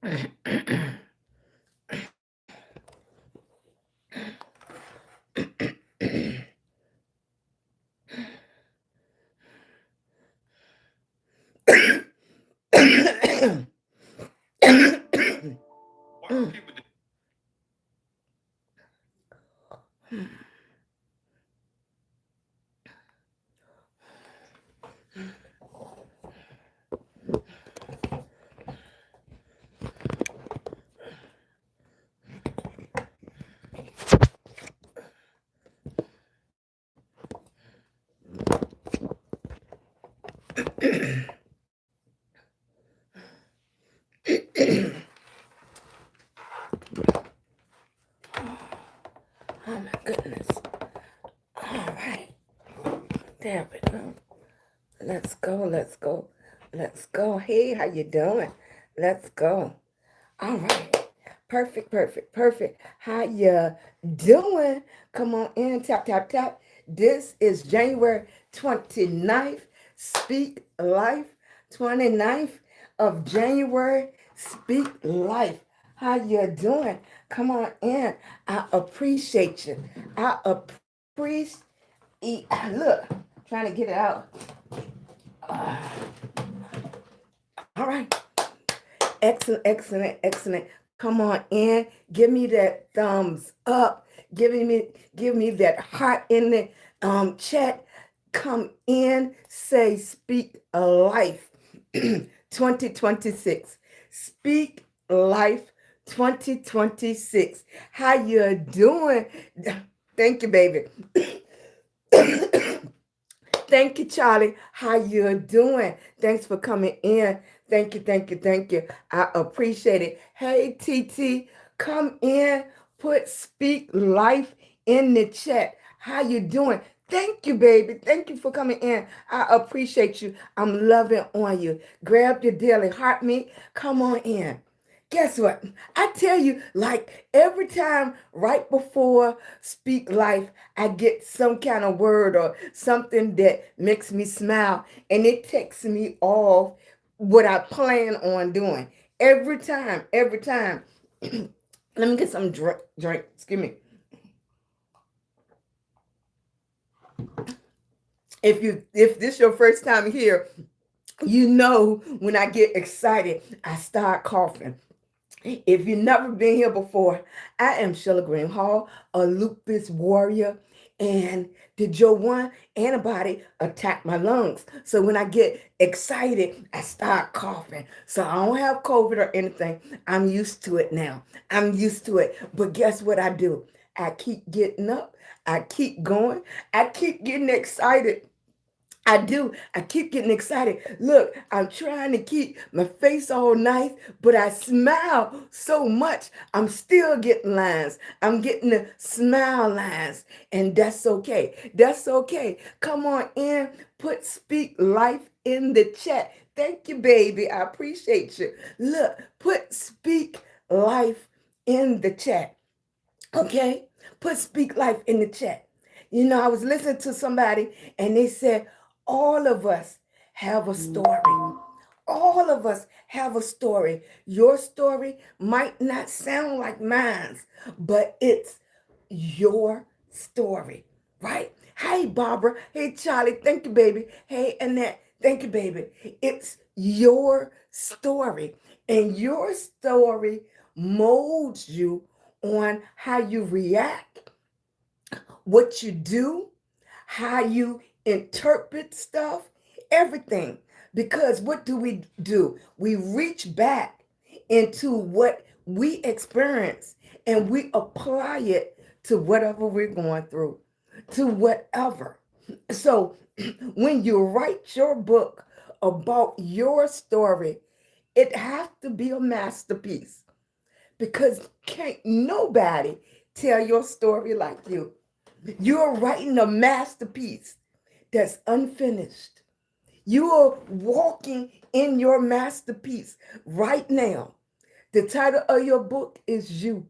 Oh my goodness. All right. There we go. Let's go. Let's go. Let's go. Hey, how you doing? Let's go. All right. Perfect, perfect, perfect. How you doing? Come on in. Tap, tap, tap. This is January 29th. Speak Life. 29th of January. Speak Life. How you doing? Come on in. I appreciate you. I appreciate. Look, trying to get it out. All right. Excellent, excellent, excellent. Come on in. Give me that thumbs up. Give me that heart in the chat. Come in. Say speak life 2026. Speak life 2026. How you doing? Thank you, baby. Thank you, Charlie. How you doing? Thanks for coming in. Thank you, thank you, thank you. I appreciate it. Hey, TT, come in. Put speak life in the chat. How you doing? Thank you, baby. Thank you for coming in. I appreciate you. I'm loving on you. Grab your daily heart meat. Come on in. Guess what? I tell you, like every time right before Speak Life, I get some kind of word or something that makes me smile and it takes me off what I plan on doing. Every time, every time. Let me get some drink. Excuse me. If this your first time here, you know when I get excited, I start coughing. If you've never been here before, I am SheilagreenHall, a lupus warrior, and the Joe 1 antibody attacked my lungs. So when I get excited, I start coughing. So I don't have COVID or anything. I'm used to it now. I'm used to it. But guess what I do? I keep getting up. I keep going. I keep getting excited. I do. I keep getting excited. Look, I'm trying to keep my face all nice, but I smile so much. I'm still getting lines. I'm getting the smile lines, and that's okay. That's okay. Come on in. Put speak life in the chat. Thank you, baby. I appreciate you. Look, put speak life in the chat. Okay? Put speak life in the chat. You know, I was listening to somebody and they said, all of us have a story. All of us have a story. Your story might not sound like mine, but it's your story, right? Hey, Barbara. Hey, Charlie. Thank you, baby. Hey, Annette. Thank you, baby. It's your story. And your story molds you on how you react, what you do, how you interpret stuff, everything. Because what do? We reach back into what we experience and we apply it to whatever we're going through, to whatever. So when you write your book about your story, it has to be a masterpiece because can't nobody tell your story like you. You're writing a masterpiece that's unfinished. You are walking in your masterpiece right now. The title of your book is You.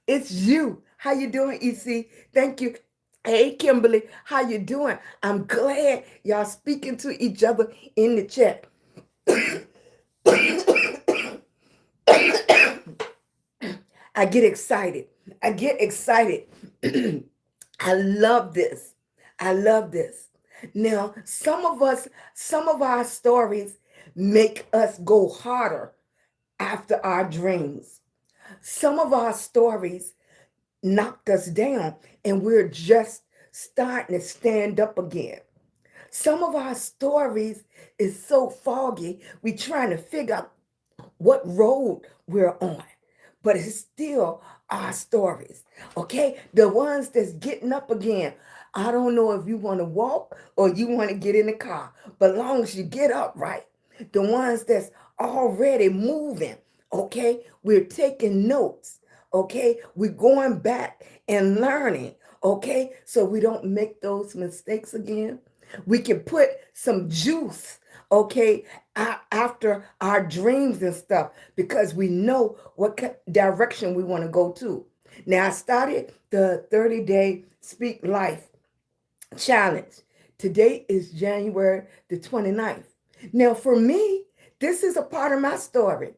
It's you. How you doing, EC? Thank you. Hey, Kimberly, how you doing? I'm glad y'all speaking to each other in the chat. I get excited. I get excited. I love this. I love this. Now, some of our stories make us go harder after our dreams. Some of our stories knocked us down and we're just starting to stand up again. Some of our stories is so foggy, we trying to figure out what road we're on. But it's still our stories, okay? The ones that's getting up again. I don't know if you want to walk or you want to get in the car, but long as you get up, right? The ones that's already moving, okay? We're taking notes, okay? We're going back and learning, okay? So we don't make those mistakes again. We can put some juice, okay, after our dreams and stuff because we know what direction we want to go to. Now, I started the 30-day Speak Life challenge. Today is January the 29th. Now, for me, this is a part of my story.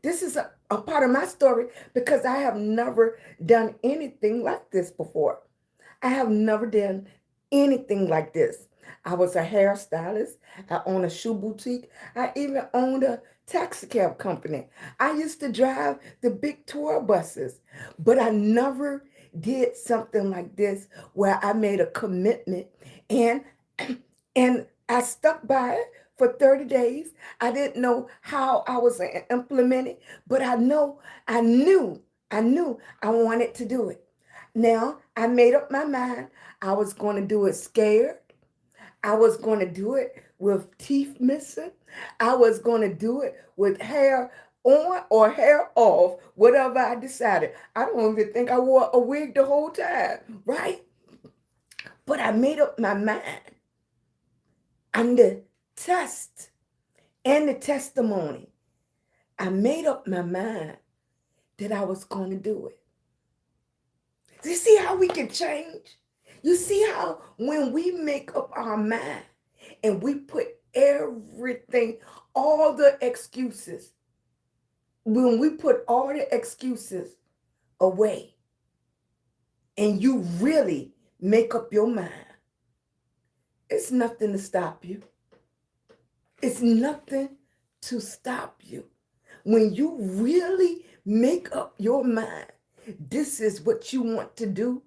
This is a part of my story because I have never done anything like this before. I have never done anything like this. I was a hairstylist. I owned a shoe boutique. I even owned a taxi cab company. I used to drive the big tour buses, but I never did something like this where I made a commitment and and I stuck by it for 30 days. I didn't know how I was going to implement it, but I knew I wanted to do it. Now, I made up my mind. I was going to do it scared. I was going to do it with teeth missing. I was going to do it with hair on or hair off, whatever I decided. I don't even think I wore a wig the whole time, right? But I made up my mind. And the test and the testimony, I made up my mind that I was going to do it. You see how we can change? You see how when we make up our mind and we put everything, all the excuses, when we put all the excuses away and you really make up your mind, it's nothing to stop you. It's nothing to stop you. When you really make up your mind, this is what you want to do,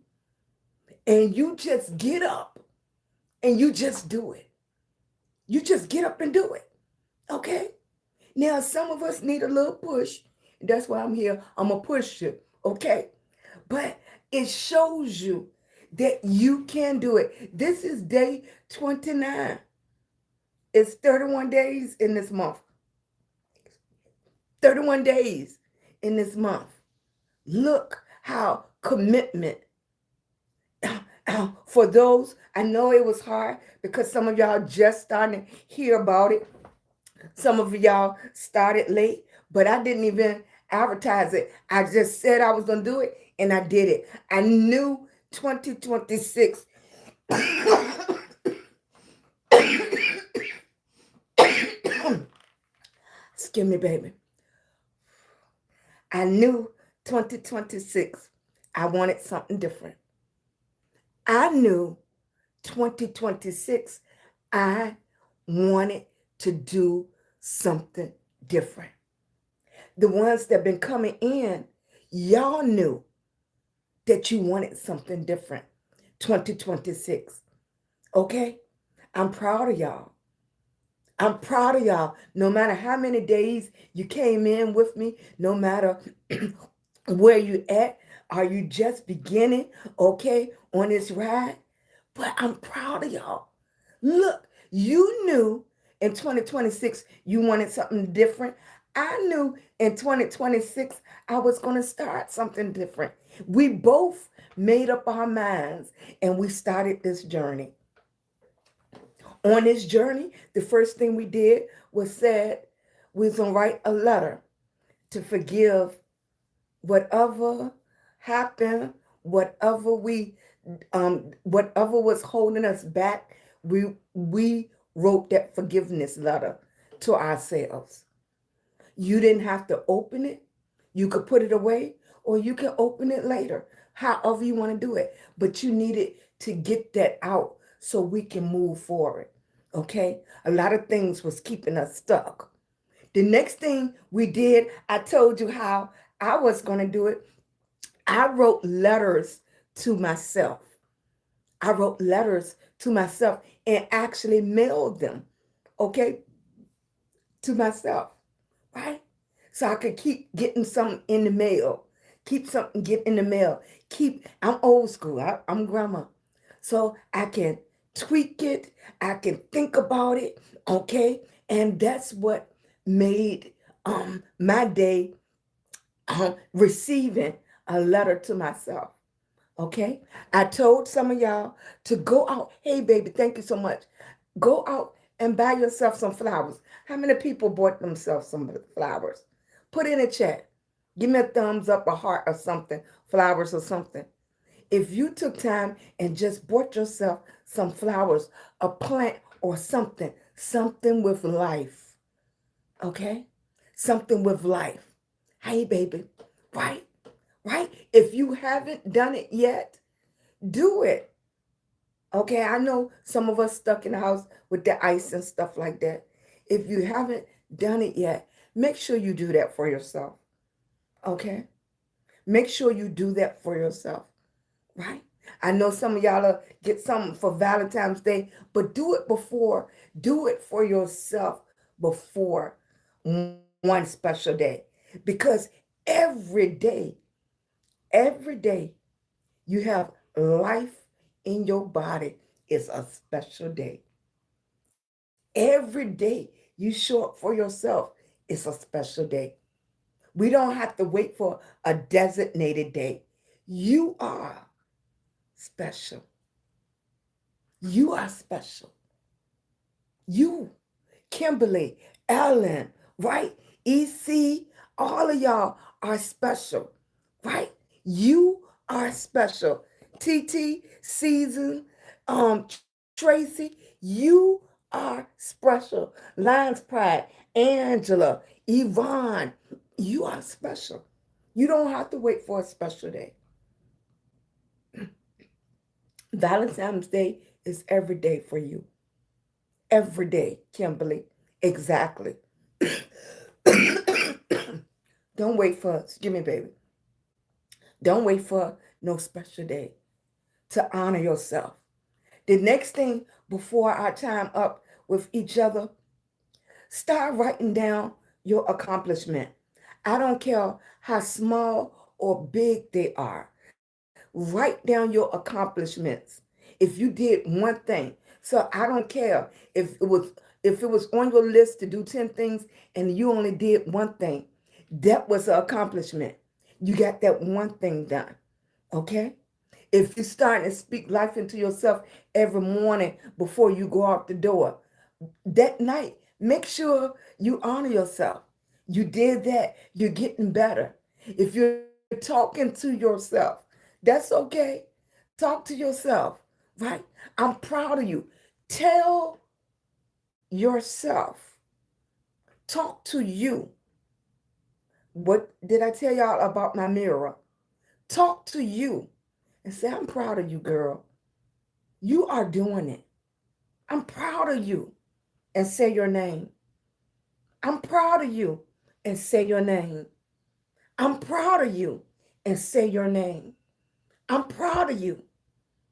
and you just get up and you just do it. You just get up and do it. Okay? Now, some of us need a little push. That's why I'm here. I'm a pusher. Okay? But it shows you that you can do it. This is day 29. It's 31 days in this month. 31 days in this month. Look how commitment. For those, I know it was hard because some of y'all just starting to hear about it. Some of y'all started late, but I didn't even advertise it. I just said I was going to do it, and I did it. I knew 2026. Excuse me, baby. I knew 2026, I wanted something different. I knew 2026, I wanted to do something different. The ones that have been coming in, y'all knew that you wanted something different. 2026. Okay? I'm proud of y'all. I'm proud of y'all. No matter how many days you came in with me, no matter where you at, are you just beginning, okay, on this ride? But I'm proud of y'all. Look, you knew in 2026 you wanted something different. I knew in 2026 I was going to start something different. We both made up our minds and we started this journey. On this journey, the first thing we did was said we was going to write a letter to forgive whatever happened, whatever was holding us back. We wrote that forgiveness letter to ourselves. You didn't have to open it. You could put it away or you can open it later, however you want to do it. But you needed to get that out so we can move forward. Okay? A lot of things was keeping us stuck. The next thing we did, I told you how I was going to do it. I wrote letters to myself. I wrote letters to myself and actually mailed them, okay, to myself, right? So I could keep getting something in the mail, keep something get in the mail, I'm old school, I'm grandma. So I can tweak it, I can think about it, okay? And that's what made my day receiving a letter to myself. Okay. I told some of y'all to go out. Hey, baby, thank you so much. Go out and buy yourself some flowers. How many people bought themselves some flowers? Put in a chat. Give me a thumbs up, a heart, or something, flowers or something. If you took time and just bought yourself some flowers, a plant or something, something with life, okay? Something with life. Hey, baby, right? Right? If you haven't done it yet, do it. Okay, I know some of us stuck in the house with the ice and stuff like that. If you haven't done it yet, make sure you do that for yourself. Okay? Make sure you do that for yourself. Right? I know some of y'all will get something for Valentine's Day, but do it before. Do it for yourself before one special day. Because every day you have life in your body is a special day. Every day you show up for yourself is a special day. We don't have to wait for a designated day. You are special. You are special. You, Kimberly, Ellen, right? EC, all of y'all are special, right? You are special. TT, Season, Tracy, you are special. Lions Pride, Angela, Yvonne, you are special. You don't have to wait for a special day. Valentine's Day is every day for you. Every day, Kimberly. Exactly. Don't wait for, excuse me, baby. Don't wait for no special day to honor yourself. The next thing before our time up with each other, start writing down your accomplishment. I don't care how small or big they are. Write down your accomplishments. If you did one thing, so I don't care if it was on your list to do 10 things and you only did one thing. That was an accomplishment. You got that one thing done. Okay? If you're starting to speak life into yourself every morning before you go out the door, that night, make sure you honor yourself. You did that, you're getting better. If you're talking to yourself, that's okay. Talk to yourself, right? I'm proud of you. Tell yourself, talk to you. What did I tell y'all about my mirror? Talk to you and say, I'm proud of you, girl. You are doing it. I'm proud of you. And say your name. I'm proud of you. And say your name. I'm proud of you. And say your name. I'm proud of you.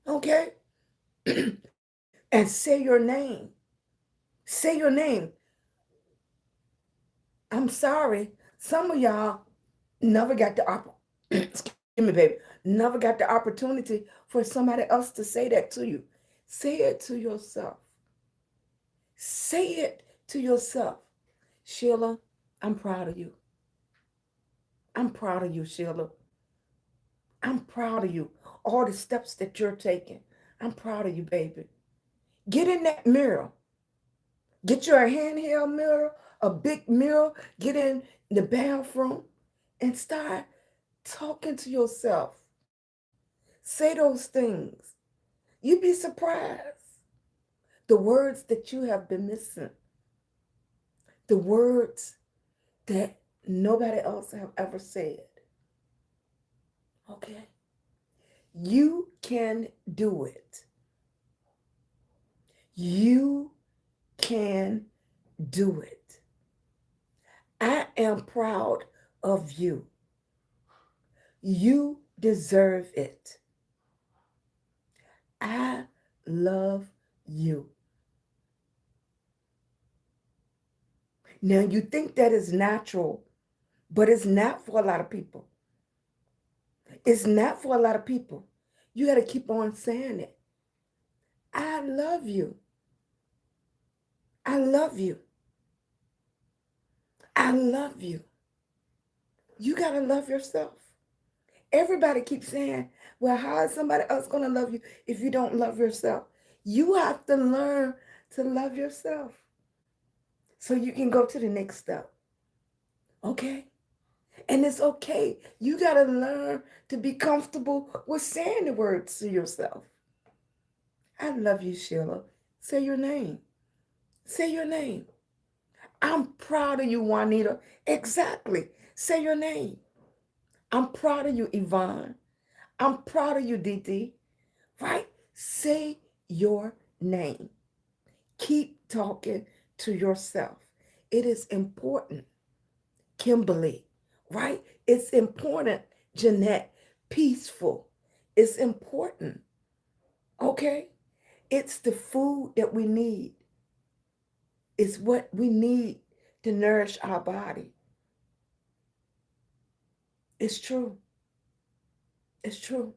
Okay? And say your name. Say your name. I'm sorry. Some of y'all never got the excuse me, baby, never got the opportunity for somebody else to say that to you. Say it to yourself. Say it to yourself. Sheila, I'm proud of you. I'm proud of you, Sheila. I'm proud of you. All the steps that you're taking. I'm proud of you, baby. Get in that mirror. Get your handheld mirror, a big mirror. Get in the bathroom and start talking to yourself. Say those things. You'd be surprised. The words that you have been missing. The words that nobody else have ever said. Okay? You can do it. You can do it. I am proud of you. You deserve it. I love you. Now, you think that is natural, but it's not for a lot of people. It's not for a lot of people. You got to keep on saying it. I love you. I love you. I love you. You got to love yourself. Everybody keeps saying, well, how is somebody else going to love you if you don't love yourself? You have to learn to love yourself so you can go to the next step. Okay? And it's okay. You got to learn to be comfortable with saying the words to yourself. I love you, Sheila. Say your name. Say your name. I'm proud of you, Juanita. Exactly. Say your name. I'm proud of you, Yvonne. I'm proud of you, Dee. Right? Say your name. Keep talking to yourself. It is important, Kimberly, right? It's important, Jeanette. Peaceful. It's important, okay? It's the food that we need. It's what we need to nourish our body. It's true. It's true.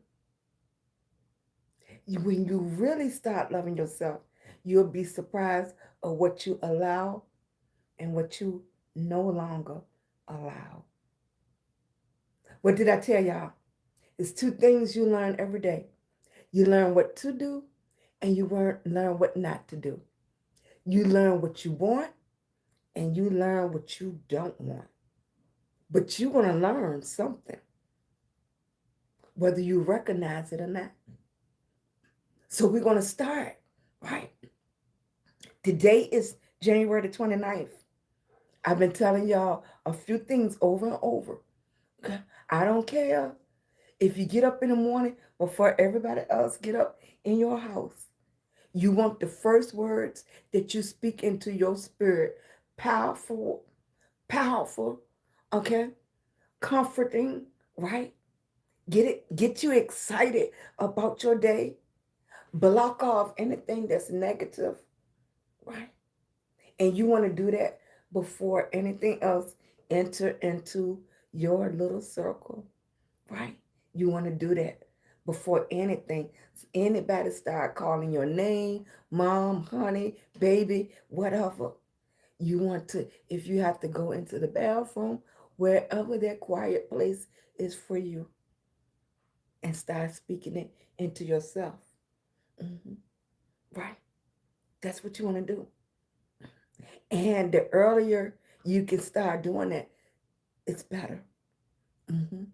When you really start loving yourself, you'll be surprised of what you allow and what you no longer allow. What did I tell y'all? It's two things you learn every day. You learn what to do and you learn what not to do. You learn what you want and you learn what you don't want. But you're going to learn something, whether you recognize it or not. So we're going to start, right? Today is January the 29th. I've been telling y'all a few things over and over. I don't care if you get up in the morning before everybody else get up in your house. You want the first words that you speak into your spirit. Powerful, powerful, okay? Comforting, right? Get you excited about your day. Block off anything that's negative, right? And you want to do that before anything else enter into your little circle, right? You want to do that before anybody start calling your name, mom, honey, baby, whatever. You want to, if you have to go into the bathroom, wherever that quiet place is for you, and start speaking it into yourself. Mhm. Right? That's what you want to do. And the earlier you can start doing it, it's better. Mhm.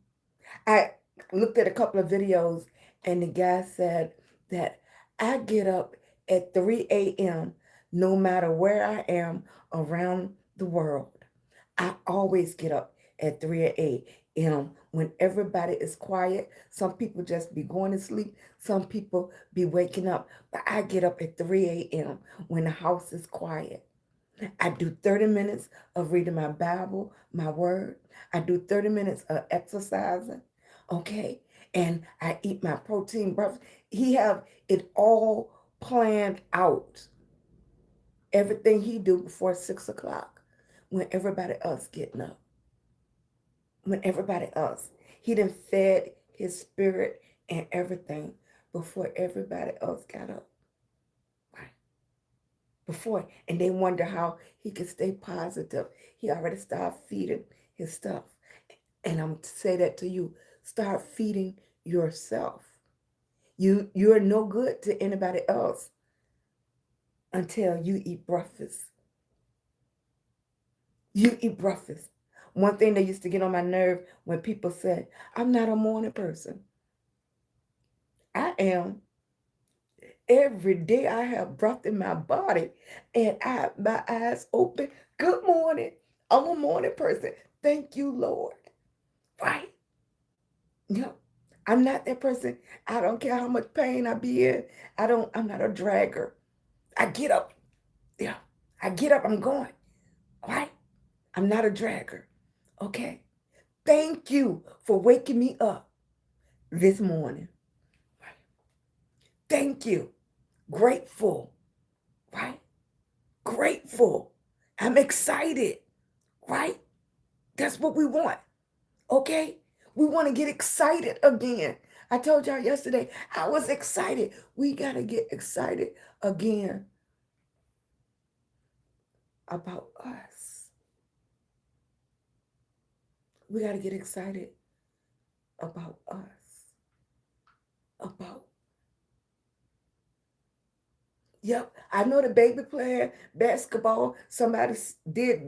I looked at a couple of videos and the guy said that I get up at 3 a.m. no matter where I am around the world. I always get up at 3 a.m. when everybody is quiet. Some people just be going to sleep. Some people be waking up. But I get up at 3 a.m. when the house is quiet. I do 30 minutes of reading my Bible, my word. I do 30 minutes of exercising, okay? And I eat my protein breakfast. He have it all planned out. Everything he do before 6 o'clock when everybody else getting up. When everybody else. He done fed his spirit and everything before everybody else got up. Right? Before, and they wonder how he can stay positive. He already started feeding his stuff. And I'm to say that to you, start feeding yourself. You're no good to anybody else until you eat breakfast. You eat breakfast. One thing that used to get on my nerve when people said, I'm not a morning person. I am. Every day I have breath in my body and my eyes open. Good morning. I'm a morning person. Thank you, Lord. Right? Yeah. I'm not that person. I don't care how much pain I be in. I'm not a dragger. I get up. Yeah. I get up. I'm going. All right. I'm not a dragger. Okay. Thank you for waking me up this morning. Right. Thank you. Grateful. Right. Grateful. I'm excited. Right. That's what we want. Okay. We want to get excited again. I told y'all yesterday, I was excited. We got to get excited again about us. We got to get excited about us. About. Yep. I know the baby playing basketball. Somebody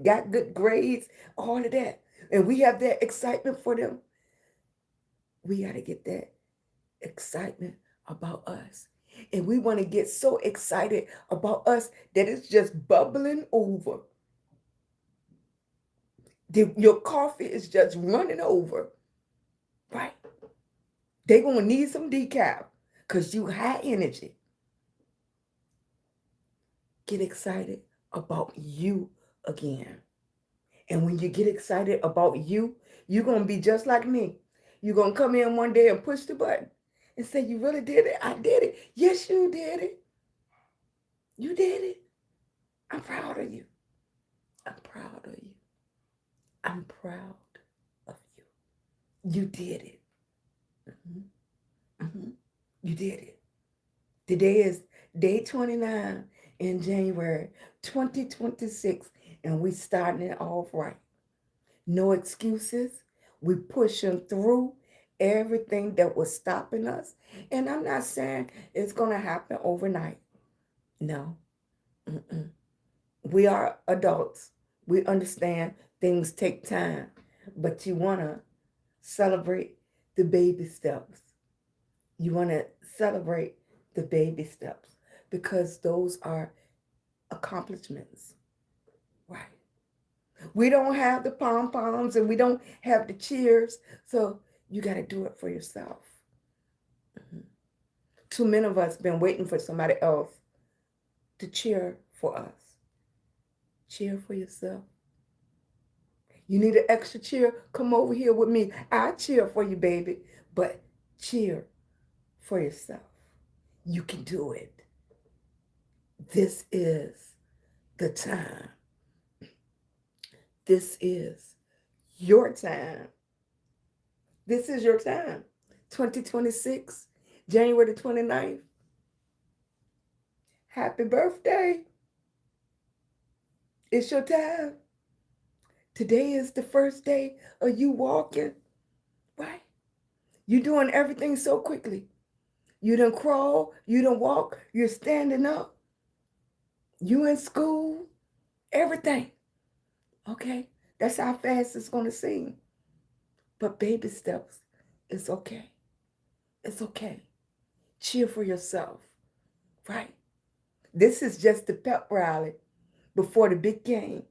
got good grades, all of that. And we have that excitement for them. We got to get that excitement about us. And we want to get so excited about us that it's just bubbling over. Your coffee is just running over, right? They're going to need some decaf because you high energy. Get excited about you again. And when you get excited about you, you're going to be just like me. You're going to come in one day and push the button and say, you really did it? I did it. Yes, you did it. You did it. I'm proud of you. I'm proud of you. I'm proud of you. You did it. Mm-hmm. Mm-hmm. You did it. Today is day 29 in January 2026, and we starting it off right. No excuses. We pushing through everything that was stopping us. And I'm not saying it's going to happen overnight. No. Mm-mm. We are adults. We understand things take time, but you want to celebrate the baby steps. You want to celebrate the baby steps because those are accomplishments, right? We don't have the pom-poms and we don't have the cheers, so you got to do it for yourself. Mm-hmm. Too many of us been waiting for somebody else to cheer for us. Cheer for yourself. You need an extra cheer? Come over here with me. I cheer for you, baby, but cheer for yourself. You can do it. This is the time. This is your time. This is your time. 2026, January the 29th. Happy birthday. It's your time. Today is the first day of you walking, right? You're doing everything so quickly. You done crawl, you done walk, you're standing up. You in school, everything. Okay? That's how fast it's going to seem. But baby steps, it's okay. It's okay. Cheer for yourself, right? This is just the pep rally before the big game.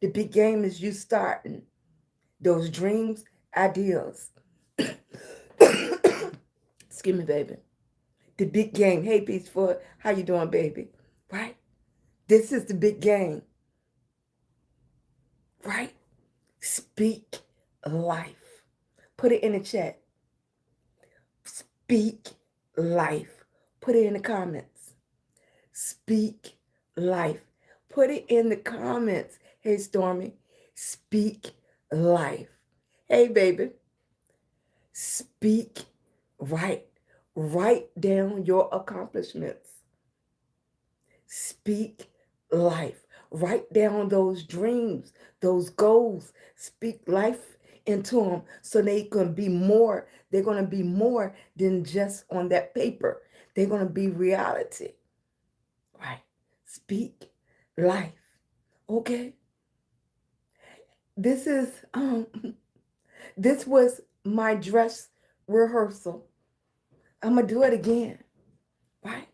The big game is you starting those dreams, ideas. Excuse me, baby. The big game. Hey, Peaceful, how you doing, baby? Right? This is the big game. Right? Speak life. Put it in the chat. Speak life. Put it in the comments. Speak life. Put it in the comments. Hey, Stormy. Speak life. Hey, baby. Speak right. Write down your accomplishments. Speak life. Write down those dreams, those goals. Speak life into them so they can be more. They're going to be more than just on that paper. They're going to be reality. Right? Speak life. Okay? This is this was my dress rehearsal. I'm going to do it again. Right?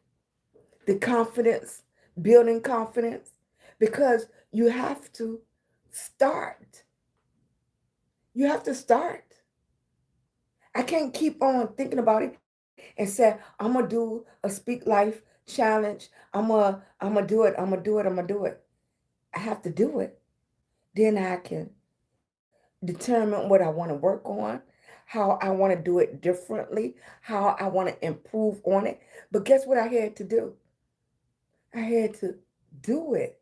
The confidence, building confidence, because you have to start. You have to start. I can't keep on thinking about it and say, I'm gonna do a speak life challenge. I'm gonna do it. I'm gonna do it. I'm gonna do it. I have to do it. Then I can determine what I want to work on, how I want to do it differently, how I want to improve on it. But guess what I had to do? I had to do it.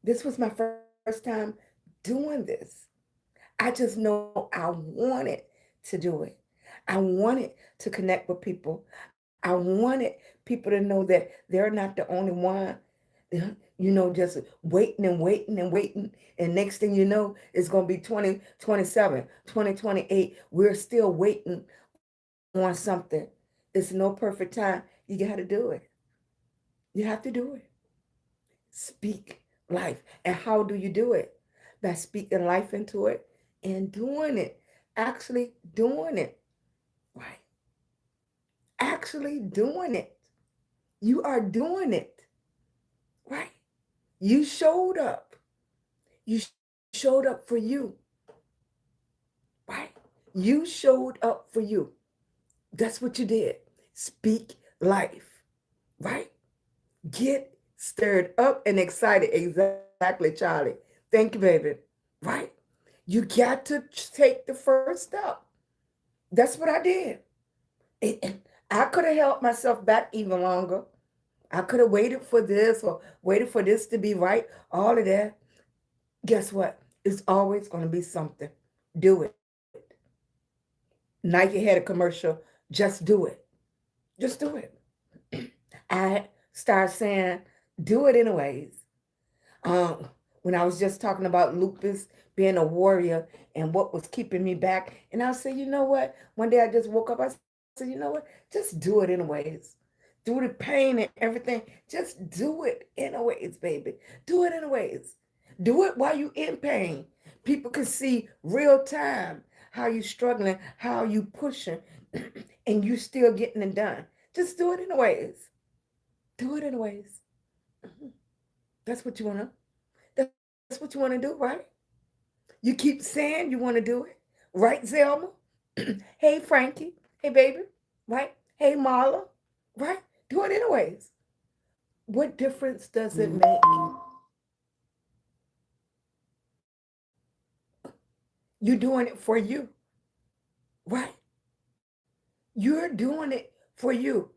This was my first time doing this. I just know I wanted to do it. I wanted to connect with people. I wanted people to know that they're not the only one, just waiting and waiting and waiting. And next thing you know, it's going to be 2027, 2028. We're still waiting on something. It's no perfect time. You got to do it. You have to do it. Speak life. And how do you do it? By speaking life into it and doing it. Actually doing it. Right. Actually doing it. You are doing it. Right. You showed up. You showed up for you. Right. You showed up for you. That's what you did. Speak life. Right. Get stirred up and excited. Exactly, Charlie. Thank you, baby. Right. You got to take the first step. That's what I did. I could have held myself back even longer. I could have waited for this or waited for this to be right. All of that. Guess what? It's always going to be something. Do it. Nike had a commercial. Just do it. Just do it. I start saying, do it anyways. Um, when I was just talking about lupus being a warrior and what was keeping me back, and I said, you know what? One day I just woke up. I said, you know what? Just do it anyways. Through the pain and everything, just do it anyways, baby. Do it anyways. Do it while you in pain. People can see real time how you struggling, how you pushing, and you still getting it done. Just do it anyways. Do it anyways. Mhm. That's what you wanna. That's what you want to do, right? You keep saying you want to do it, right, Zelma? Hey, Frankie. Hey, baby. Right? Hey, Marla. Right? Do it anyways. What difference does it make? You're doing it for you, right? You're doing it for you.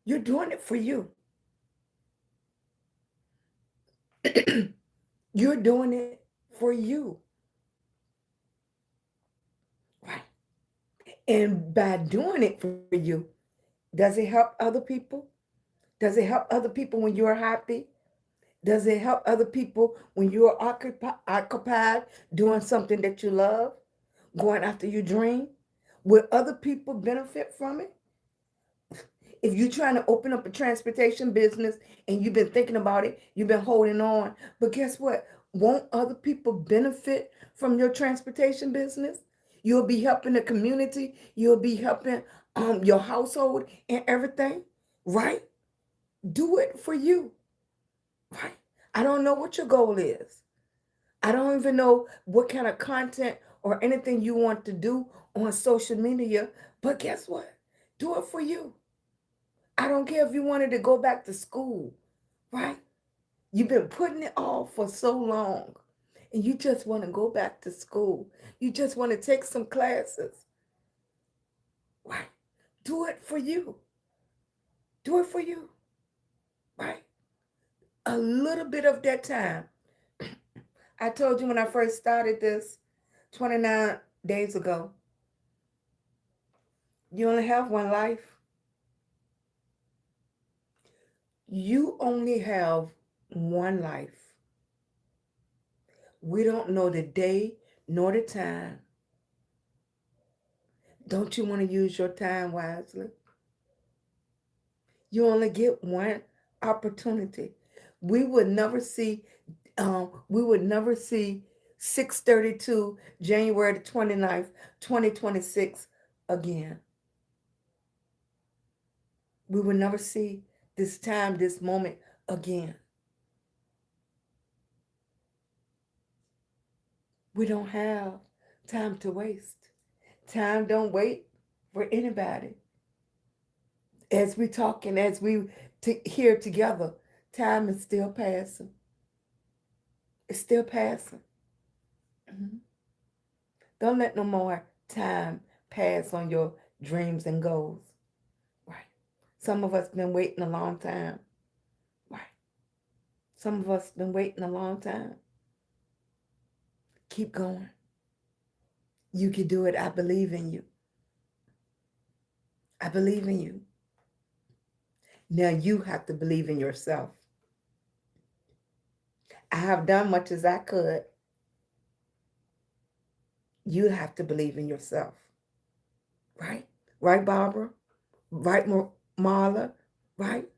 You're doing it for you. You're doing it for you, right? And by doing it for you, does it help other people? Does it help other people when you're happy? Does it help other people when you're occupied doing something that you love, going after your dream? Will other people benefit from it? If you're trying to open up a transportation business and you've been thinking about it, you've been holding on, but guess what? Won't other people benefit from your transportation business? You'll be helping the community, you'll be helping your household and everything, right? Do it for you, right? I don't know what your goal is. I don't even know what kind of content or anything you want to do on social media, but guess what? Do it for you. I don't care if you wanted to go back to school, right? You've been putting it off for so long and you just want to go back to school. You just want to take some classes, right? Do it for you. Do it for you, right? A little bit of that time. I told you when I first started this 29 days ago, you only have one life. You only have one life. We don't know the day nor the time. Don't you want to use your time wisely? You only get one opportunity. We would never see we would never see 632 January the 29th, 2026 again. We will never see this time, this moment again. We don't have time to waste. Time don't wait for anybody. As we talking, as we here together, time is still passing. It's still passing. Mhm. Don't let no more time pass on your dreams and goals. Right. Some of us been waiting a long time. Right. Some of us been waiting a long time. Keep going. You can do it. I believe in you. I believe in you. Now you have to believe in yourself. I have done much as I could. You have to believe in yourself. Right? Right, Barbara? Right, Marla? Right?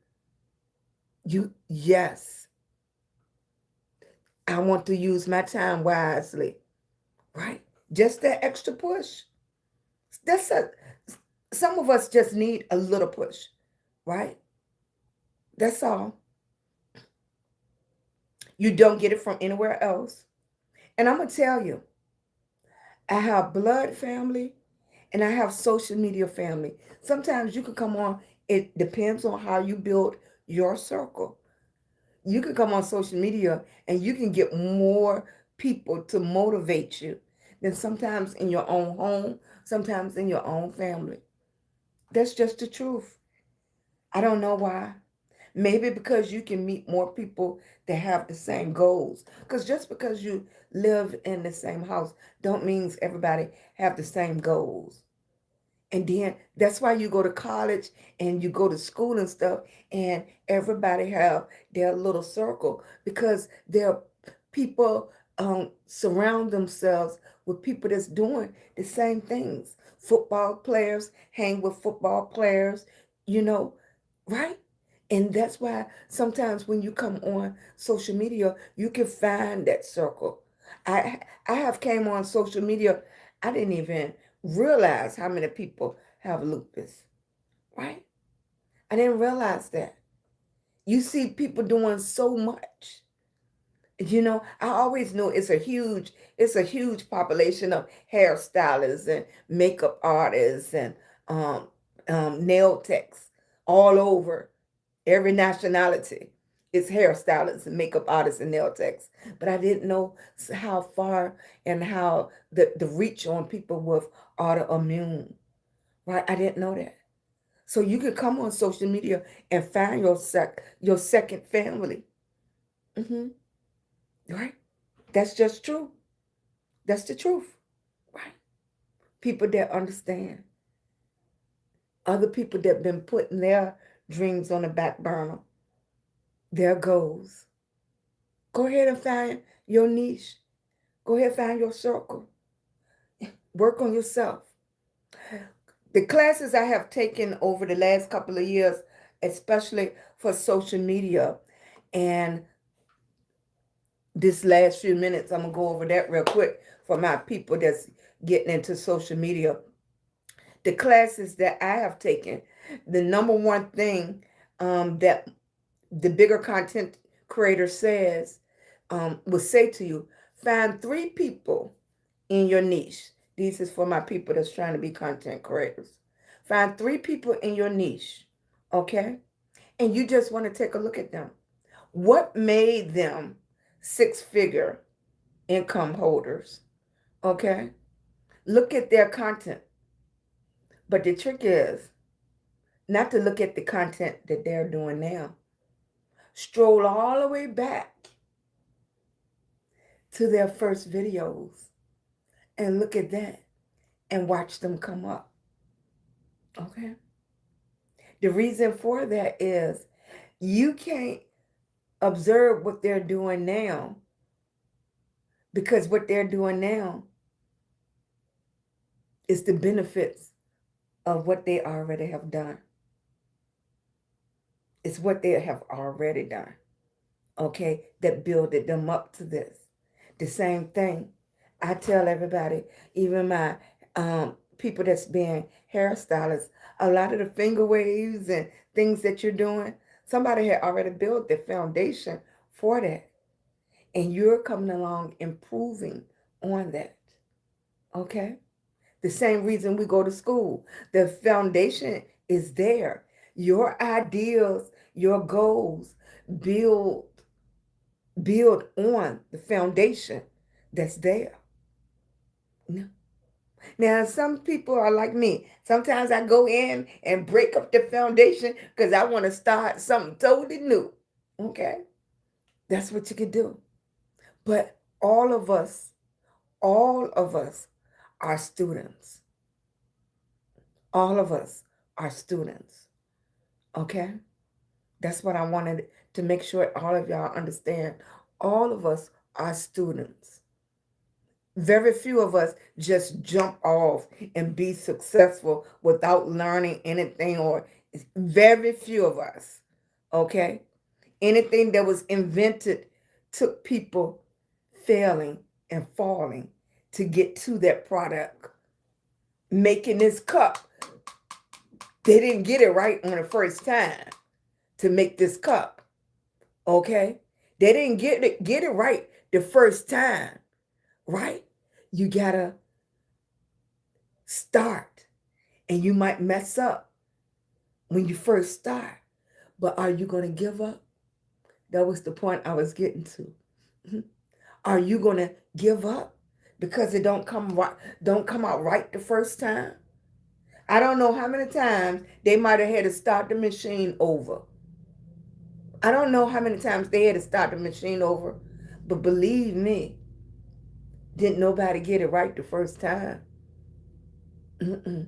Yes. I want to use my time wisely. Right? Just that extra push. That's a, some of us just need a little push. Right? That's all. You don't get it from anywhere else. And I'm going to tell you, I have blood family and I have social media family. Sometimes you can come on, it depends on how you build your circle. You can come on social media and you can get more people to motivate you than sometimes in your own home, sometimes in your own family. That's just the truth. I don't know why. Maybe because you can meet more people that have the same goals. Because just because you live in the same house don't mean everybody have the same goals. And then that's why you go to college and you go to school and stuff, and everybody have their little circle because their people surround themselves with people that's doing the same things. Football players hang with football players, you know, right? And that's why sometimes when you come on social media, you can find that circle. I have came on social media. I didn't even realize how many people have lupus, right? I didn't realize that. You see people doing so much. You know, I always know it's a huge population of hairstylists and makeup artists and um, nail techs all over. Every nationality is hairstylists and makeup artists and nail techs. But I didn't know how far and how the reach on people with autoimmune, right? I didn't know that. So you can come on social media and find your second family. Hmm. Right? That's just true. That's the truth. Right? People that understand. Other people that been putting their dreams on the back burner, their goals. Go ahead and find your niche. Go ahead and find your circle. Work on yourself. The classes I have taken over the last couple of years, especially for social media, and this last few minutes, I'm going to go over that real quick for my people that's getting into social media. The classes that I have taken, the number one thing that the bigger content creator says, will say to you, find 3 people in your niche. This is for my people that's trying to be content creators. Find 3 people in your niche, okay? And you just want to take a look at them. What made them 6-figure income holders, okay? Look at their content. But the trick is not to look at the content that they're doing now. Stroll all the way back to their first videos and look at that and watch them come up. Okay? The reason for that is you can't observe what they're doing now because what they're doing now is the benefits of what they already have done. It's what they have already done. Okay? That builded them up to this. The same thing. I tell everybody, even my people that's being hairstylists, a lot of the finger waves and things that you're doing, somebody had already built the foundation for that. And you're coming along improving on that. Okay? The same reason we go to school. The foundation is there. Your ideals, your goals build build on the foundation that's there. No. Now, some people are like me. Sometimes I go in and break up the foundation because I want to start something totally new. Okay? That's what you could do. But all of us are students. All of us are students. Okay? That's what I wanted to make sure all of y'all understand. All of us are students. Very few of us just jump off and be successful without learning anything, or very few of us. Okay? Anything that was invented took people failing and falling to get to that product. Making this cup, they didn't get it right on the first time to make this cup. Okay? They didn't get it right the first time, right? You gotta start, and you might mess up when you first start, but are you gonna give up? That was the point I was getting to. Mhm. Are you gonna give up because it don't come out right the first time? I don't know how many times they might have had to start the machine over. I don't know how many times they had to start the machine over, but believe me, didn't nobody get it right the first time. Mm-mm.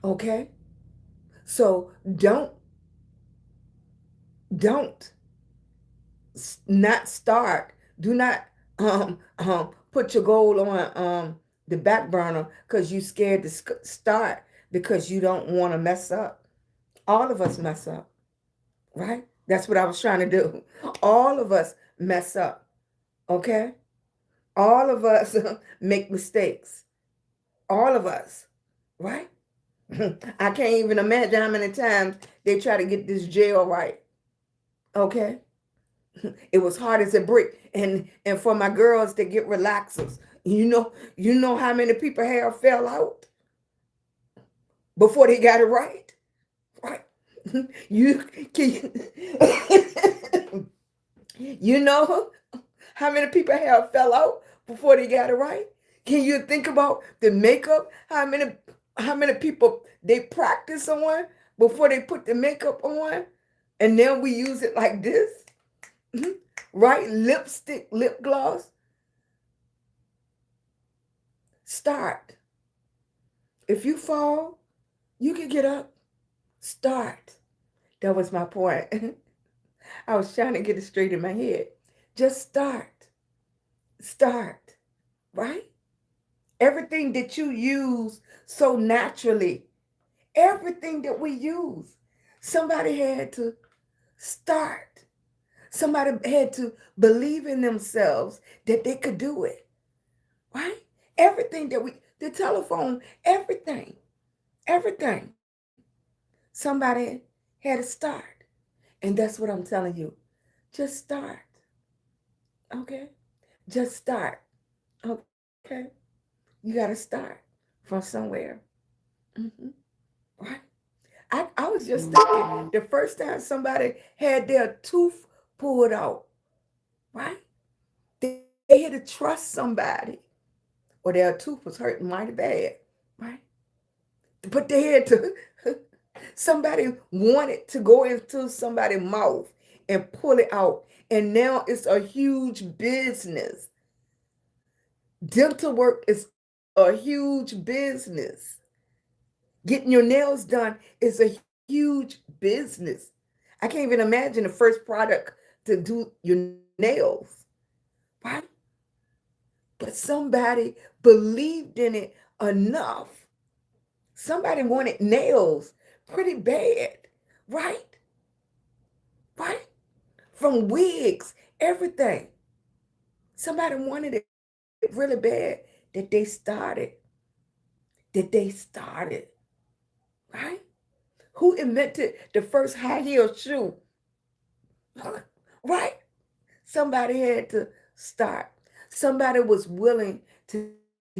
Okay? So don't not start. Do not put your goal on the back burner because you scared to start because you don't want to mess up. All of us mess up, right? That's what I was trying to do. All of us mess up, okay? All of us make mistakes. All of us, right? I can't even imagine how many times they try to get this jail right, okay? It was hard as a brick. And for my girls to get relaxers, you know how many people hair fell out before they got it right, right? You can you know how many people hair fell out before they got it right? Can you think about the makeup? How many people they practice on before they put the makeup on, and then we use it like this? Mhm. Right? Lipstick, lip gloss. Start. If you fall, you can get up. Start. That was my point. I was trying to get it straight in my head. Just start. Start. Right? Everything that you use so naturally, everything that we use, somebody had to start. Somebody had to believe in themselves that they could do it. Right? Everything the telephone, everything. Somebody had to start. And that's what I'm telling you. Just start. Okay? Just start. Okay? You got to start from somewhere. Mhm. Right? I was just thinking the first time somebody had their tooth pulled out, right? They had to trust somebody, or their tooth was hurting mighty bad, right? But they had to, somebody wanted to go into somebody's mouth and pull it out. And now it's a huge business. Dental work is a huge business. Getting your nails done is a huge business. I can't even imagine the first product to do your nails, right? But somebody believed in it enough. Somebody wanted nails pretty bad, right? Right? From wigs, everything. Somebody wanted it really bad that they started. That they started, right? Who invented the first high heel shoe? Right? Somebody had to start. Somebody was willing to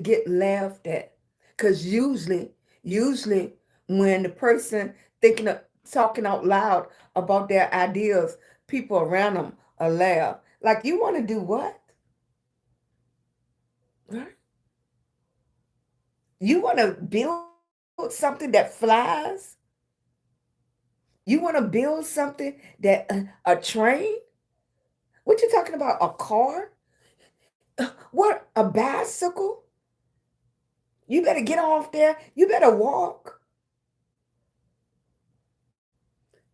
get laughed at. Because Because usually when the person thinking of talking out loud about their ideas, people around them are laugh. Like, you want to do what? Right? You want to build something that flies? You want to build something that a train? What you talking about? A car? What? A bicycle? You better get off there. You better walk.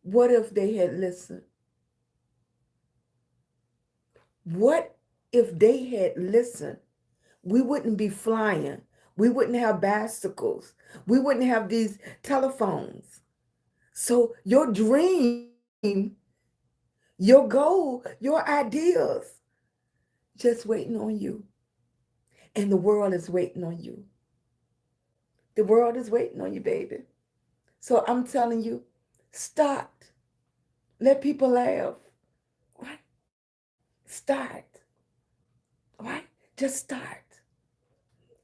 What if they had listened? What if they had listened? We wouldn't be flying. We wouldn't have bicycles. We wouldn't have these telephones. So your dream, your goal, your ideas, just waiting on you. And the world is waiting on you. The world is waiting on you, baby. So I'm telling you, start. Let people laugh. Right? Start. Right? Just start.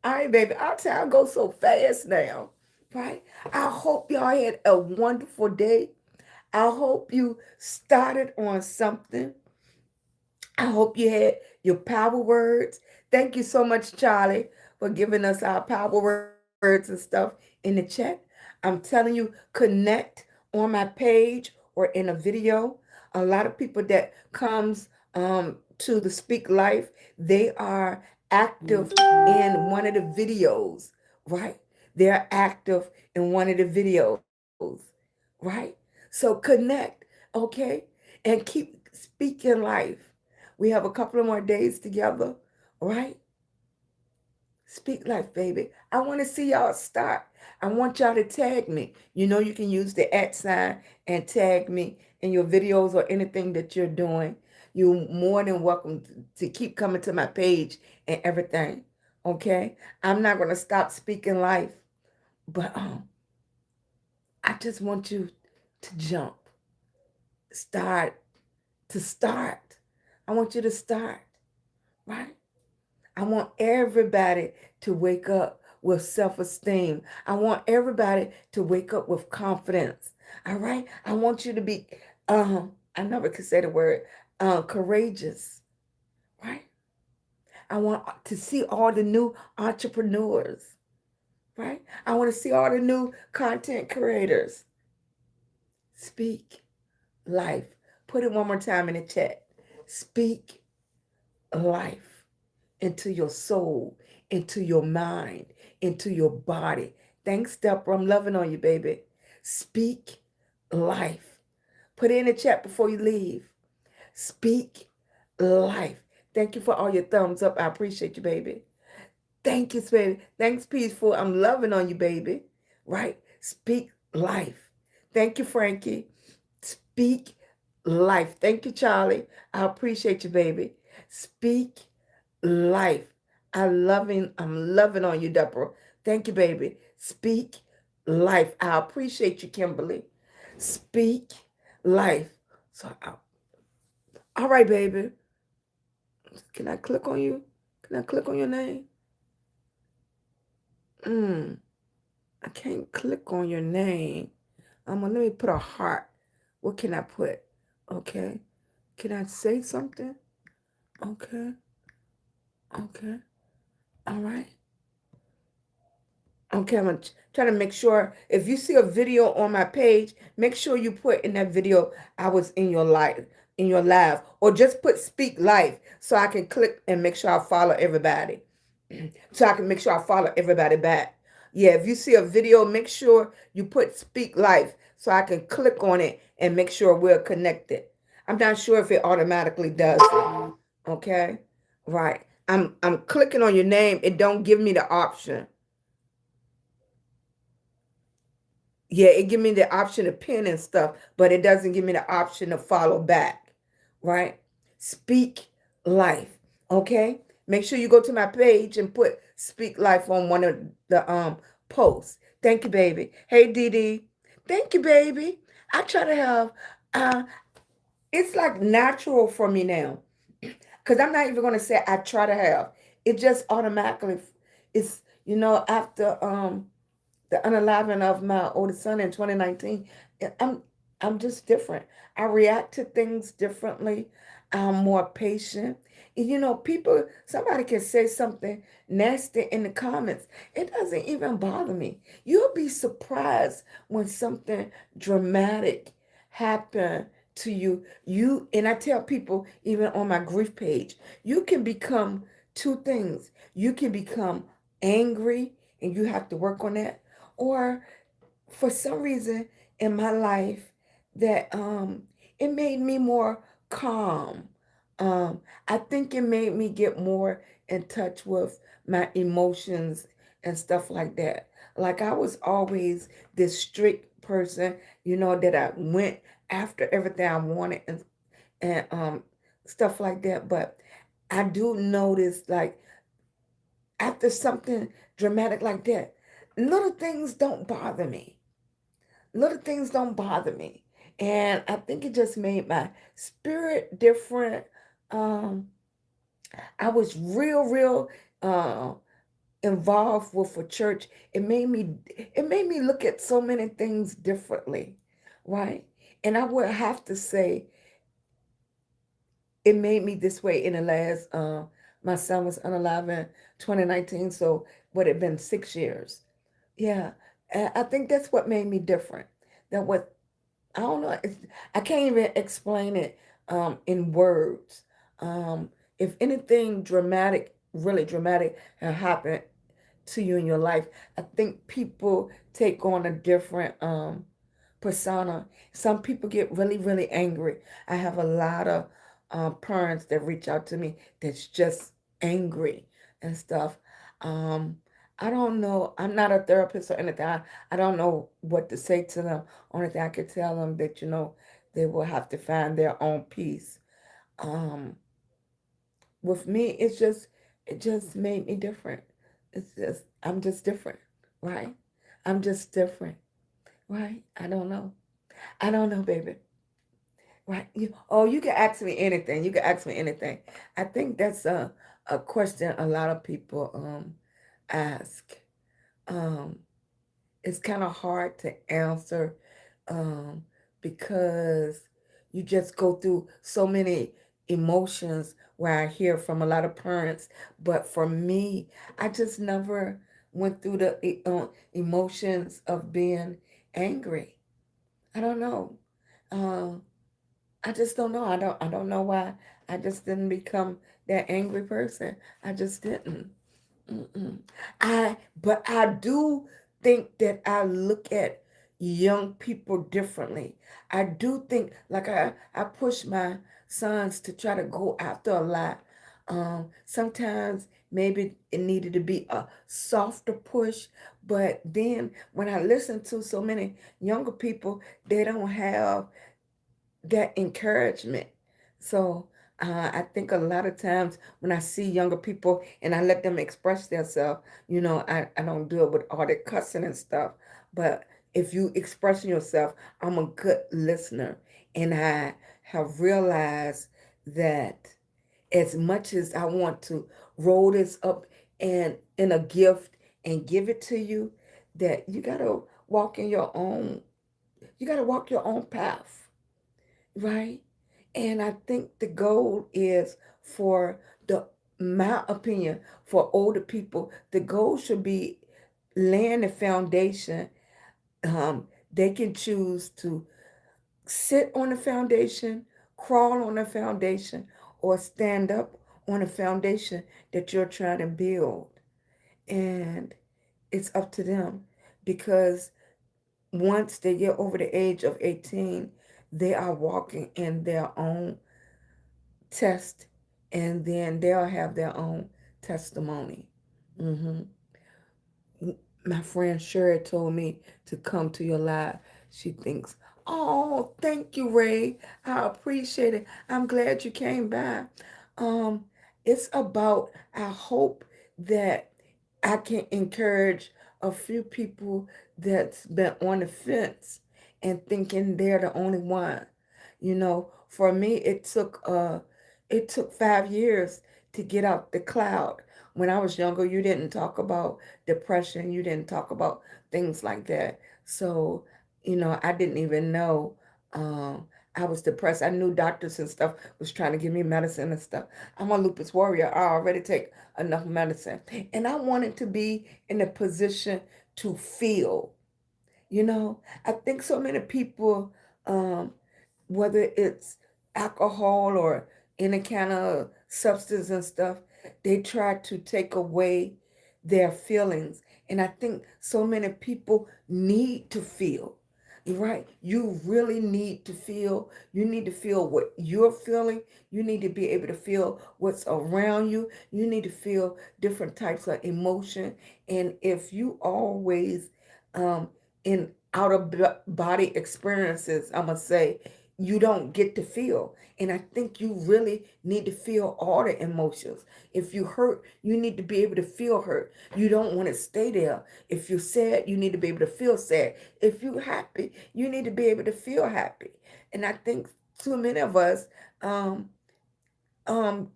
All right, baby. Our time goes so fast now. Right? I hope y'all had a wonderful day. I hope you started on something. I hope you had your power words. Thank you so much, Charlie, for giving us our power words and stuff in the chat. I'm telling you, connect on my page or in a video. A lot of people that comes to the Speak Life, they are active in one of the videos, right? They're active in one of the videos, right? So connect, okay? And keep speaking life. We have a couple of more days together, right? Speak life, baby. I want to see y'all start. I want y'all to tag me. You know, you can use the @ and tag me in your videos or anything that you're doing. You're more than welcome to keep coming to my page and everything. Okay? I'm not going to stop speaking life, but I just want you to jump. Start to start. I want you to start, right? I want everybody to wake up with self-esteem. I want everybody to wake up with confidence. All right? I want you to be I never could say the word courageous, right? I want to see all the new entrepreneurs, right? I want to see all the new content creators. Speak life. Put it one more time in the chat. Speak life into your soul, into your mind, into your body. Thanks, Deborah. I'm loving on you, baby. Speak life. Put it in the chat before you leave. Speak life. Thank you for all your thumbs up. I appreciate you, baby. Thank you, baby. Thanks, Peaceful. I'm loving on you, baby. Right? Speak life. Thank you, Frankie. Speak life. Thank you, Charlie. I appreciate you, baby. Speak life. I'm loving on you, Deborah. Thank you, baby. Speak life. I appreciate you, Kimberly. Speak life. All right, baby. Can I click on you? Can I click on your name? I can't click on your name. Let me put a heart. What can I put? Okay. Can I say something? Okay. Okay. All right. Okay, I'm gonna try to make sure if you see a video on my page, make sure you put in that video I was in your live, or just put speak life so I can click and make sure I follow everybody. So I can make sure I follow everybody back. Yeah, if you see a video, make sure you put speak life so I can click on it and make sure we're connected. I'm not sure if it automatically does it. Okay? Right. I'm clicking on your name. It don't give me the option. Yeah, it give me the option to pin and stuff, but it doesn't give me the option to follow back, right? Speak life, okay? Make sure you go to my page and put speak life on one of the posts. Thank you, baby. Hey, Dee Dee. Thank you, baby. I try to have, uh, it's like natural for me now, because I'm not even going to say I try to have. It just automatically, it's, After the unaliving of my oldest son in 2019, I'm I'm just different. I react to things differently. I'm more patient. And, people, somebody can say something nasty in the comments. It doesn't even bother me. You'll be surprised when something dramatic happen to you. And I tell people, even on my grief page, you can become two things. You can become angry, and you have to work on that, or for some reason in my life that it made me more calm. I think it made me get more in touch with my emotions and stuff like that. Like I was always this strict person, that I went after everything I wanted, and stuff like that. But I do notice, like, after something dramatic like that, little things don't bother me. Little things don't bother me. And I think it just made my spirit different. Um, I was real uh, involved with a church. It made me look at so many things differently, right? And I would have to say it made me this way in the last. My son was unalive in 2019, so would it been 6 years? Yeah, and I think that's what made me different. That what I don't know. I can't even explain it in words. If anything dramatic, really dramatic, had happened to you in your life, I think people take on a different persona. Some people get really angry. I have a lot of parents that reach out to me that's just angry and stuff. Um, I don't know. I'm not a therapist or anything. I don't know what to say to them. Only thing I could tell them that they will have to find their own peace. Um, with me, it just made me different. I'm just different, right? I'm just different, right? I don't know, baby. Right. You can ask me anything. You can ask me anything. I think that's a question a lot of people ask. Um, it's kind of hard to answer um, because you just go through so many emotions where I hear from a lot of parents. But for me, I just never went through the emotions of being angry. I don't know. Um, I just don't know. I don't know why I just didn't become that angry person. I just didn't. Mm-mm. But I do think that I look at young people differently. I do think, like, I push my sons to try to go after a lot. Sometimes maybe it needed to be a softer push, but then when I listen to so many younger people, they don't have that encouragement. So I think a lot of times when I see younger people and I let them express themselves, I don't do it with all the cussing and stuff. But if you expressing yourself, I'm a good listener. And I have realized that as much as I want to roll this up and in a gift and give it to you, that you gotta walk your own path, right? And I think the goal is for my opinion, for older people, the goal should be laying the foundation. They can choose to sit on the foundation, crawl on the foundation, or stand up on the foundation that you're trying to build. And it's up to them because once they get over the age of 18, they are walking in their own test, and then they'll have their own testimony. hmm My friend Sherry told me to come to your live. She thinks, oh, thank you, Ray. I appreciate it. I'm glad you came by. Um, it's about, I hope that I can encourage a few people that's been on the fence and thinking they're the only one. For me, it took 5 years to get out the cloud. When I was younger, you didn't talk about depression. You didn't talk about things like that. So, I didn't even know I was depressed. I knew doctors and stuff was trying to give me medicine and stuff. I'm a lupus warrior. I already take enough medicine. And I wanted to be in a position to feel. I think so many people, um, whether it's alcohol or any kind of substance and stuff, they try to take away their feelings. And I think so many people need to feel. Right? You really need to feel. You need to feel what you're feeling. You need to be able to feel what's around you. You need to feel different types of emotion. And if you always um, in out of body experiences, I'm gonna say, you don't get to feel. And I think you really need to feel all the emotions. If you hurt, you need to be able to feel hurt. You don't want to stay there. If you're sad, you need to be able to feel sad. If you're happy, you need to be able to feel happy. And I think too many of us um, um,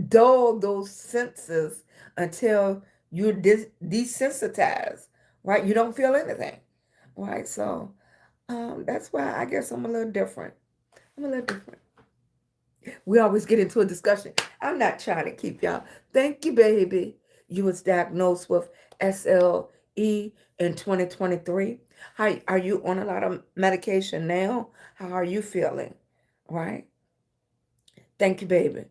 dull those senses until you're desensitized, right? You don't feel anything, right? So that's why I guess I'm a little different. I'm a little different. We always get into a discussion. I'm not trying to keep y'all. Thank you, baby. You was diagnosed with SLE in 2023. How are you on a lot of medication now? How are you feeling? Right? Thank you, baby.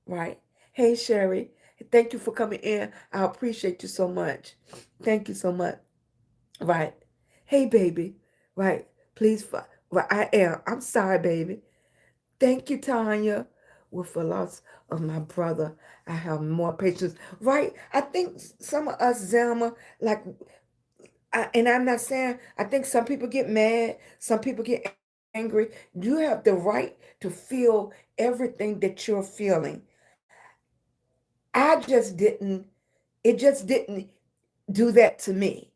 Right? Hey, Sherry. Thank you for coming in. I appreciate you so much. Thank you so much. Right? Hey, baby. Right? Please. Right, I am. I'm sorry, baby. Thank you, Tanya. With the loss of my brother, I have more patience. Right? I think some of us, Zelma, like, and I'm not saying, I think some people get mad, some people get angry. You have the right to feel everything that you're feeling. I just didn't, it just didn't do that to me.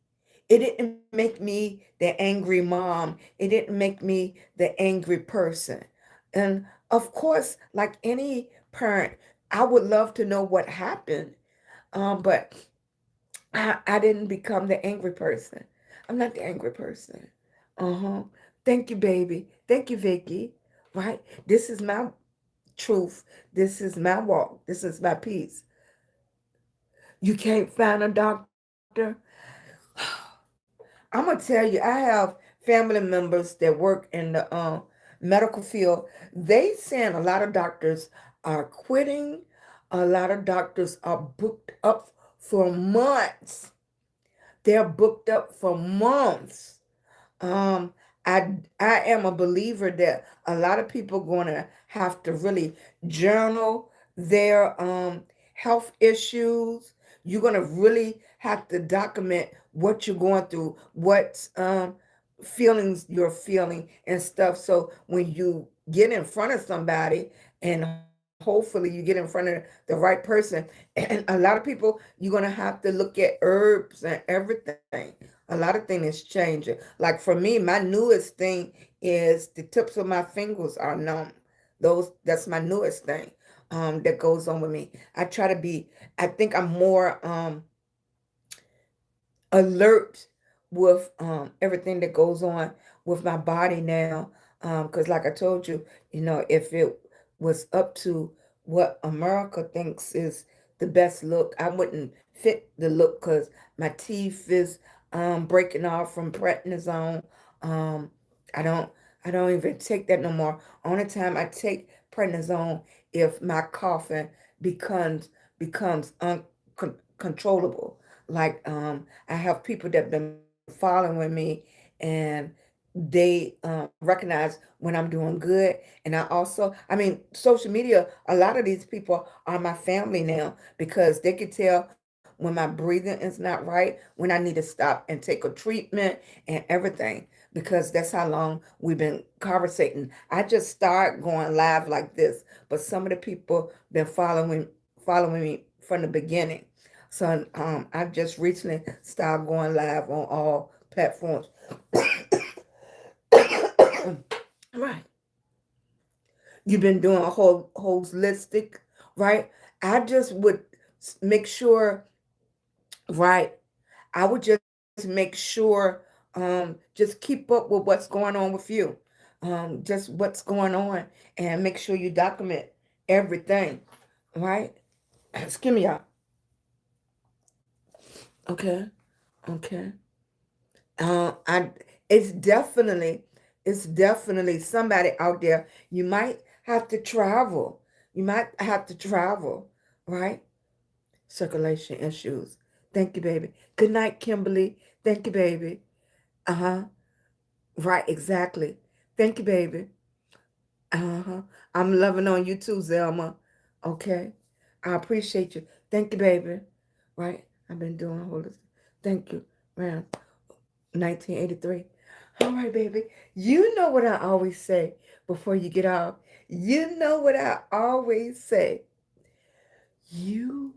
It didn't make me the angry mom. It didn't make me the angry person. And of course, like any parent, I would love to know what happened. But I didn't become the angry person. I'm not the angry person. Uh-huh. Thank you, baby. Thank you, Vicky. Right? This is my truth. This is my walk. This is my peace. You can't find a doctor. I'm gonna tell you, I have family members that work in the medical field. They saying a lot of doctors are quitting. A lot of doctors are booked up for months. They're booked up for months. Um, I am a believer that a lot of people gonna have to really journal their health issues. You're gonna really have to document what you're going through, what feelings you're feeling and stuff. So when you get in front of somebody, and hopefully you get in front of the right person, and a lot of people, you're gonna have to look at herbs and everything. A lot of things is changing. Like for me, my newest thing is the tips of my fingers are numb. That's my newest thing that goes on with me. I try to be, I think I'm more alert with everything that goes on with my body now. Because like I told you, if it was up to what America thinks is the best look, I wouldn't fit the look because my teeth is breaking off from prednisone. Um, I don't I don't even take that no more. Only time I take prednisone if my coughing becomes uncontrollable. Like I have people that been following me, and they recognize when I'm doing good. And I mean, social media, a lot of these people are my family now because they can tell when my breathing is not right, when I need to stop and take a treatment and everything, because that's how long we've been conversating. I just start going live like this, but some of the people been following me from the beginning. So I've just recently started going live on all platforms. Right. You've been doing a whole holistic, right? I just would make sure, right? I would just make sure, just keep up with what's going on with you, just what's going on, and make sure you document everything, right? Excuse me, y'all. Okay, okay. I it's definitely somebody out there. You might have to travel. You might have to travel, right? Circulation issues. Thank you, baby. Good night, Kimberly. Thank you, baby. Uh-huh. Right, exactly. Thank you, baby. Uh-huh. I'm loving on you too, Zelma. Okay. I appreciate you. Thank you, baby. Right? I've been doing all this. Thank you. Man, 1983. All right, baby. You know what I always say before you get off. You know what I always say. You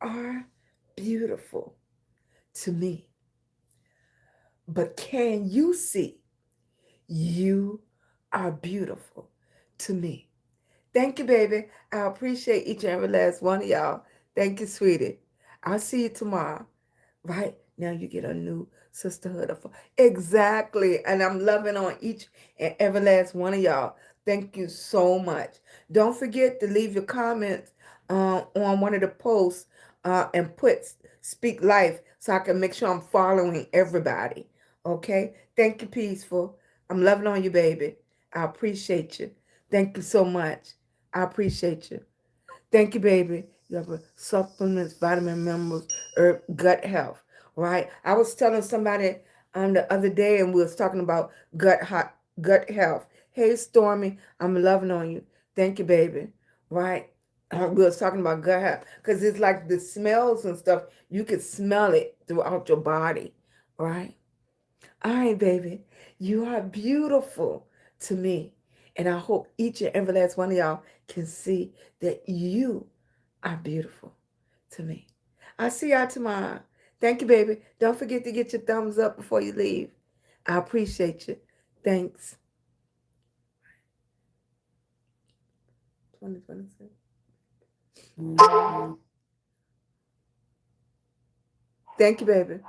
are beautiful to me. But can you see you are beautiful to me? Thank you, baby. I appreciate each and every last one of y'all. Thank you, sweetie. I'll see you tomorrow. Right now, you get a new sisterhood of exactly, and I'm loving on each and every last one of y'all. Thank you so much. Don't forget to leave your comments on one of the posts and put speak life so I can make sure I'm following everybody. Okay. Thank you, peaceful. I'm loving on you, baby. I appreciate you. Thank you so much. I appreciate you. Thank you, baby. You have a supplements, vitamin minerals, herb, gut health, right? I was telling somebody the other day, and we was talking about gut health. Hey, Stormy, I'm loving on you. Thank you, baby. Right? We was talking about gut health because it's like the smells and stuff. You could smell it throughout your body, right? All right, baby. You are beautiful to me. And I hope each and every last one of y'all can see that you are beautiful to me. I'll see y'all tomorrow. Thank you, baby. Don't forget to get your thumbs up before you leave. I appreciate you. Thanks. 2026. Thank you, baby.